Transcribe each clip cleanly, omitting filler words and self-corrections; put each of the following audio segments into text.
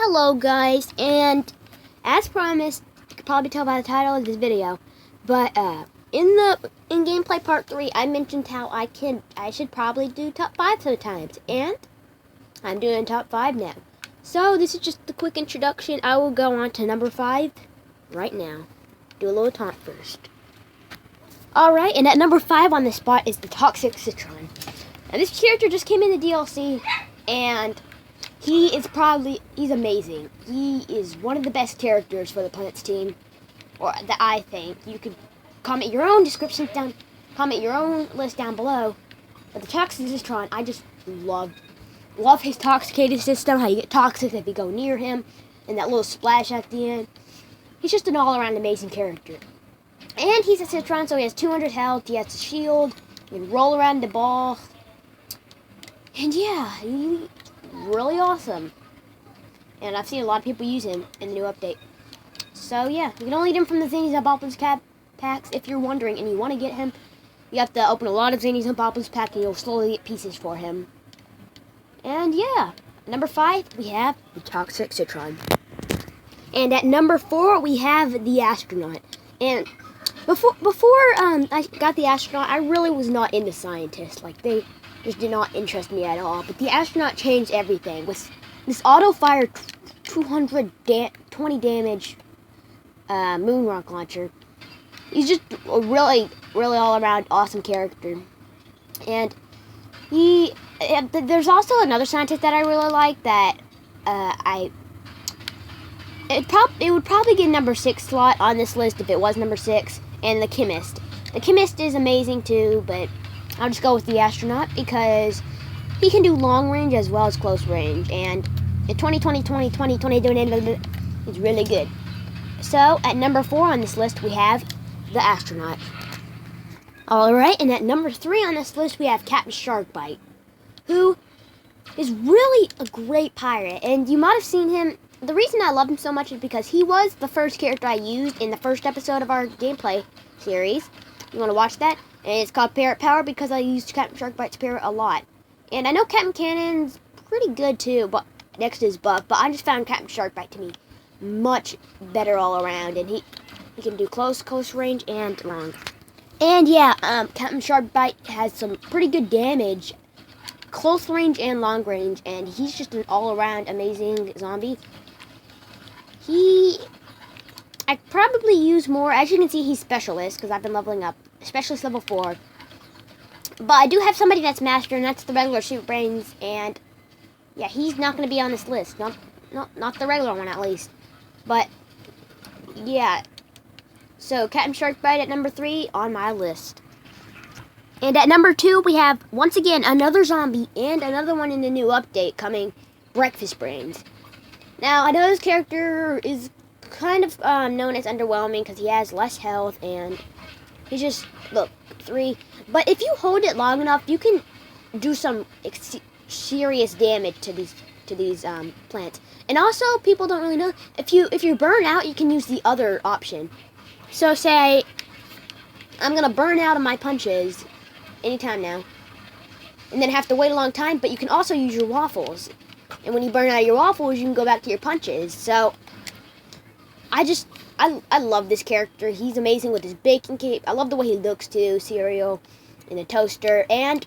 Hello guys, and as promised, you can probably tell by the title of this video, but in gameplay part 3, I mentioned how I should probably do top 5 sometimes, and I'm doing top 5 now. So this is just a quick introduction. I will go on to number 5 right now. Do a little taunt first. Alright, and at number 5 on the spot is the Toxic Citron. Now this character just came in the DLC, and he's amazing. He is one of the best characters for the Plants team, or that I think. You could comment your own descriptions down, comment your own list down below. But the Toxic Citron, I just love his toxicated system, how you get toxic if you go near him, and that little splash at the end. He's just an all-around amazing character. And he's a Citron, so he has 200 health, he has a shield, he can roll around the ball. And yeah, he's really awesome. And I've seen a lot of people use him in the new update. So yeah, you can only get him from the Zanies and Boppers packs. If you're wondering and you want to get him, you have to open a lot of Zanies and Boppers packs and you'll slowly get pieces for him. And yeah, number 5, we have the Toxic Citron. And at number 4, we have the Astronaut. And before I got the Astronaut, I really was not into Scientist. Like, they just did not interest me at all. But the Astronaut changed everything. With this auto-fire 220 damage moon rock launcher, he's just a really all-around awesome character. And there's also another Scientist that I really like that it would probably get number 6 slot on this list if it was number 6, and the Chemist. The Chemist is amazing too, but I'll just go with the Astronaut because he can do long range as well as close range, and in 2020, he's really good. So at number 4 on this list we have the Astronaut. Alright, and at number 3 on this list we have Captain Sharkbite, who is really a great pirate, and you might have seen him. The reason I love him so much is because he was the first character I used in the first episode of our gameplay series. You want to watch that? And it's called Parrot Power because I used Captain Sharkbite's parrot a lot. And I know Captain Cannon's pretty good too, but next to his buff. But I just found Captain Sharkbite to be much better all around, and he can do close range, and long. And yeah, Captain Sharkbite has some pretty good damage, close range and long range, and he's just an all around amazing zombie. I probably use more. As you can see, he's Specialist because I've been leveling up. Specialist level 4. But I do have somebody that's Master, and that's the regular Super Brains. And yeah, he's not going to be on this list. Not the regular one, at least. But yeah. So Captain Sharkbite at number 3 on my list. And at number 2, we have, once again, another zombie and another one in the new update coming, Breakfast Brains. Now, I know this character is kind of known as underwhelming because he has less health and he's just, look, 3. But if you hold it long enough, you can do some serious damage to these plants. And also, people don't really know, if you burn out, you can use the other option. So say, I'm going to burn out of my punches anytime now, and then have to wait a long time, but you can also use your waffles. And when you burn out of your waffles, you can go back to your punches. So, I love this character. He's amazing with his bacon cape. I love the way he looks too, cereal in a toaster. And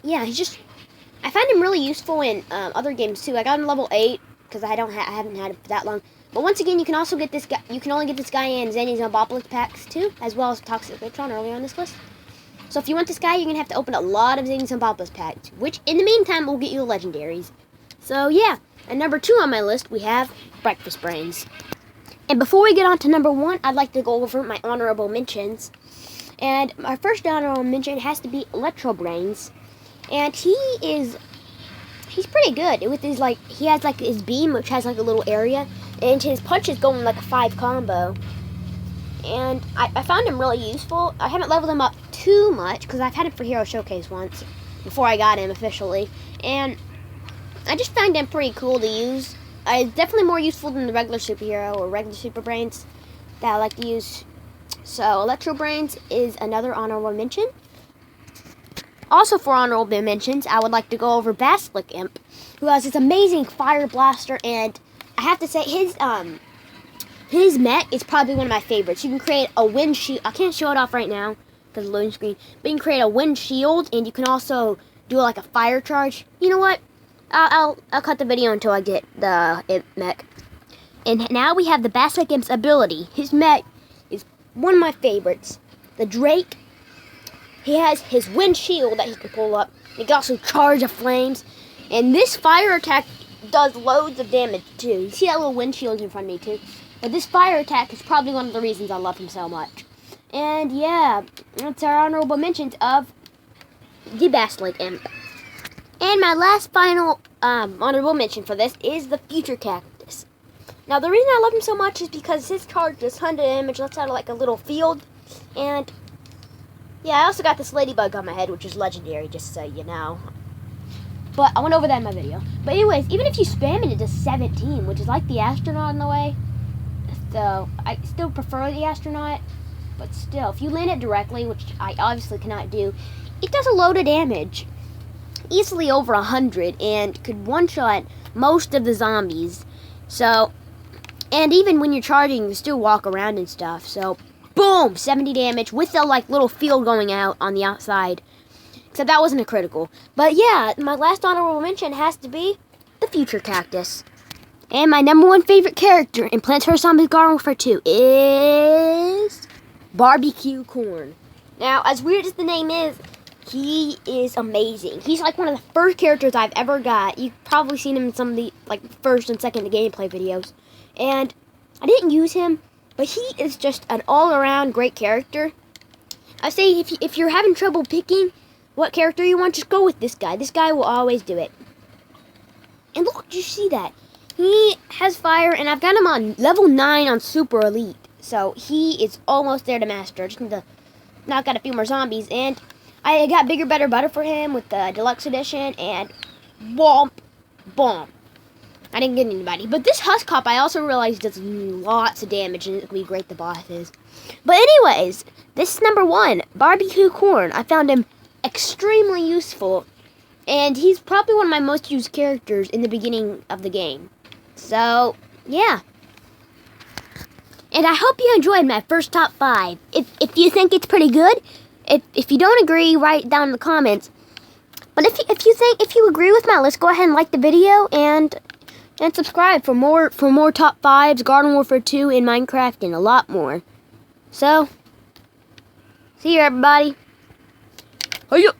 yeah, I find him really useful in other games too. I got him level 8 because I haven't had it for that long. But once again, you can also get this guy. You can only get this guy in Zanies and Boppers packs too, as well as Toxic Citron earlier on this list. So if you want this guy, you're gonna have to open a lot of Zanies and Boppers packs, which in the meantime will get you the legendaries. So yeah, at number 2 on my list, we have Breakfast Brains. And before we get on to number 1, I'd like to go over my honorable mentions. And my first honorable mention has to be Electro Brains. And he's pretty good with his, he has his beam, which has a little area, and his punches go in a 5 combo. And I found him really useful. I haven't leveled him up too much because I've had him for Hero Showcase once before I got him officially. And I just find him pretty cool to use. It's definitely more useful than the regular superhero or regular Super Brains that I like to use. So Electro Brains is another honorable mention. Also for honorable mentions, I would like to go over Basilisk Imp, who has this amazing Fire Blaster and I have to say his mech is probably one of my favorites. You can create a wind shield. I can't show it off right now because of the loading screen. But you can create a wind shield, and you can also do like a fire charge. You know what? I'll cut the video until I get the mech. And now we have the Basilisk Imp's ability. His mech is one of my favorites. The Drake. He has his wind shield that he can pull up. He can also charge of flames. And this fire attack does loads of damage too. You see that little wind shield in front of me too? But this fire attack is probably one of the reasons I love him so much. And yeah, that's our honorable mentions of the Basilisk Imp. And my last final honorable mention for this is the Future Cactus. Now the reason I love him so much is because his charge does 100 damage, lets out like a little field. And yeah, I also got this ladybug on my head, which is legendary, just so you know. But I went over that in my video. But anyways, even if you spam it, it does 17, which is like the astronaut in the way. So I still prefer the astronaut. But still, if you land it directly, which I obviously cannot do, it does a load of damage. Easily over 100, and could one-shot most of the zombies. So, and even when you're charging, you still walk around and stuff. So, boom, 70 damage with the like little field going out on the outside. Except that wasn't a critical. But yeah, my last honorable mention has to be the Future Cactus. And my number one favorite character in Plants vs. Zombies Garden Warfare 2 is Barbecue Corn. Now, as weird as the name is, he is amazing. He's like one of the first characters I've ever got. You've probably seen him in some of the like first and second gameplay videos. And I didn't use him, but he is just an all-around great character. I say if you're having trouble picking what character you want, just go with this guy. This guy will always do it. And look, did you see that? He has fire, and I've got him on level 9 on Super Elite. So he is almost there to master. I just need to knock out a few more zombies. And I got Bigger, Better, Butter for him with the Deluxe Edition. And womp, bomb. I didn't get anybody. But this Husk Cop, I also realized does lots of damage, and it's going to be great the boss is. But anyways, this is number 1, Barbecue Corn. I found him extremely useful, and he's probably one of my most used characters in the beginning of the game. So, yeah. And I hope you enjoyed my first top 5. If you think it's pretty good, if you don't agree, write it down in the comments. But if you agree with my list, go ahead and like the video and subscribe for more top 5s, Garden Warfare 2, and Minecraft, and a lot more. So, see you everybody. Hiya!